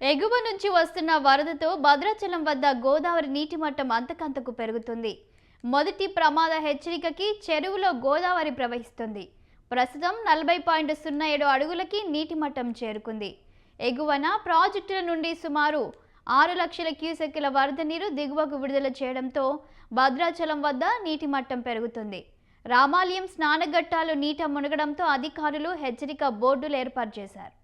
ఎగువ నుంచి వస్తున్న వరదతో భద్రాచలం వద్ద గోదావరి నీటి మట్టం అంతకంతకు పెరుగుతుంది. మొదటి ప్రమాద హెచ్చరికకి చెరువులో గోదావరి ప్రవహిస్తుంది. ప్రస్తుతం 40.07 అడుగులకి నీటి మట్టం చేరుకుంది. ఎగువన ప్రాజెక్టుల నుండి సుమారు 6 లక్షల క్యూసెక్కుల వరద నీరు దిగువకు విడుదల చేయడంతో భద్రాచలం వద్ద నీటి మట్టం పెరుగుతుంది. రామాలయం స్నానఘట్టాలు నీట మునగడంతో అధికారులు హెచ్చరిక బోర్డులు ఏర్పాటు చేశారు.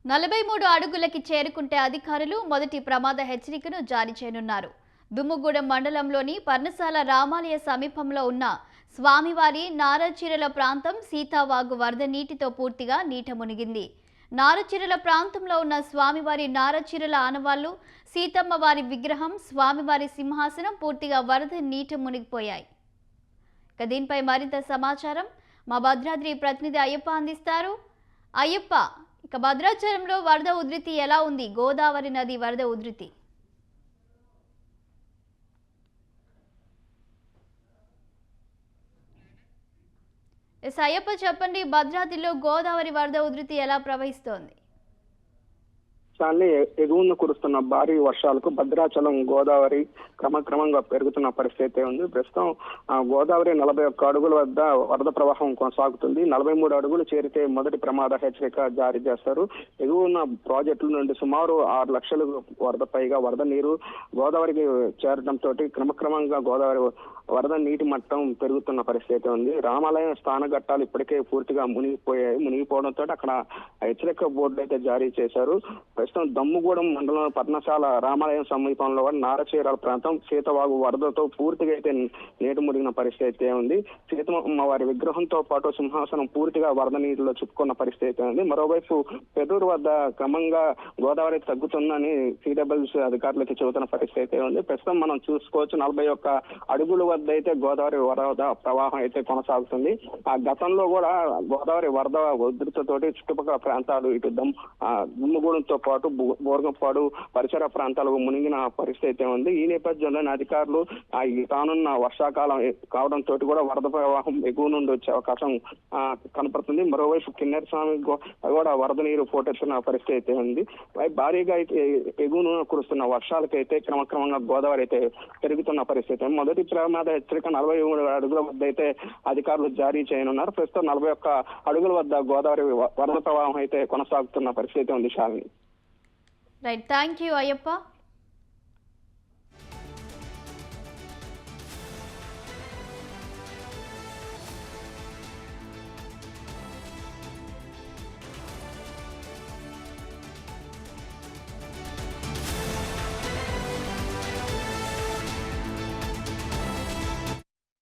నలభై 43 అడుగులకి చేరుకుంటే అధికారులు మొదటి ప్రమాద హెచ్చరికను జారీ చేయనున్నారు. దుమ్ముగూడెం మండలంలోని పర్ణశాల రామాలయ సమీపంలో ఉన్న స్వామివారి నారచీరల ప్రాంతం సీతావాగు వరద నీటితో పూర్తిగా నీట మునిగింది. నారచీరల ప్రాంతంలో ఉన్న స్వామివారి నారచీరల ఆనవాళ్లు, సీతమ్మ వారి విగ్రహం, స్వామివారి సింహాసనం పూర్తిగా వరద నీట మునిగిపోయాయి. ఇక దీనిపై మరింత సమాచారం మా భద్రాద్రి ప్రతినిధి అయ్యప్ప అందిస్తారు. అయ్యప్ప, ఇక భద్రాచలంలో వరద ఉధృతి ఎలా ఉంది? గోదావరి నది వరద ఉధృతి అయ్యప్ప చెప్పండి, భద్రాద్రిలో గోదావరి వరద ఉధృతి ఎలా ప్రవహిస్తోంది? చాలీ ఎగువన కురుస్తున్న భారీ వర్షాలకు భద్రాచలం గోదావరి క్రమక్రమంగా పెరుగుతున్న పరిస్థితి ఉంది. ప్రస్తుతం గోదావరి 41 అడుగుల వద్ద వరద ప్రవాహం కొనసాగుతుంది. 43 అడుగులు చేరితే మొదటి ప్రమాద హెచ్చరిక జారీ చేస్తారు. ఎగువన ప్రాజెక్టుల నుండి సుమారు 6 లక్షల పైగా వరద నీరు గోదావరికి చేరడంతో క్రమక్రమంగా గోదావరి వరద నీటి మట్టం పెరుగుతున్న పరిస్థితి ఉంది. రామాలయం స్నానఘట్టాలు ఇప్పటికే పూర్తిగా మునిగిపోవడంతో అక్కడ హెచ్చరిక బోర్డు అయితే జారీ చేశారు. ప్రస్తుతం దమ్ముగూడెం మండలం పర్ణశాల రామాలయం సమీపంలో నారచీరాల ప్రాంతం సీతవాగు వరదతో పూర్తిగా అయితే నీటి మునిగిన పరిస్థితి ఉంది. సీతమ్మ వారి విగ్రహంతో పాటు సింహాసనం పూర్తిగా వరద నీటిలో చుట్టుకున్న పరిస్థితి ఉంది. మరోవైపు పెదూరు వద్ద క్రమంగా గోదావరి తగ్గుతుందని సిడబ్ల్యూసీ అధికారులకి చెబుతున్న పరిస్థితి ఉంది. ప్రస్తుతం మనం చూసుకోవచ్చు 41 అడుగుల వద్ద అయితే గోదావరి వరద ప్రవాహం అయితే కొనసాగుతుంది. ఆ గతంలో కూడా గోదావరి వరద ఉధృతితోటి చుట్టుపక్కల ప్రాంతాలు ఇటు దుమ్ముగూడెంతో పాటు బోర్గంపాడు పరిసర ప్రాంతాలకు మునిగిన పరిస్థితి ఉంది. ఈ నేపథ్యంలోని అధికారులు రానున్న వర్షాకాలం కావడంతో కూడా వరద ప్రవాహం ఎగువ నుండి వచ్చే అవకాశం కనపడుతుంది. మరోవైపు కిన్నెర స్వామి కూడా వరద నీరు పోటెత్తున్న పరిస్థితి ఉంది. భారీగా అయితే ఎగువను కురుస్తున్న వర్షాలకైతే క్రమక్రమంగా గోదావరి అయితే పెరుగుతున్న పరిస్థితి. మొదటి ప్రమాద హెచ్చరిక 43 అడుగుల వద్ద అయితే అధికారులు జారీ చేయనున్నారు. ప్రస్తుతం 41 అడుగుల వద్ద గోదావరి వరద ప్రవాహం అయితే కొనసాగుతున్న పరిస్థితి ఉంది. Shalini. Right, thank you Ayyappa.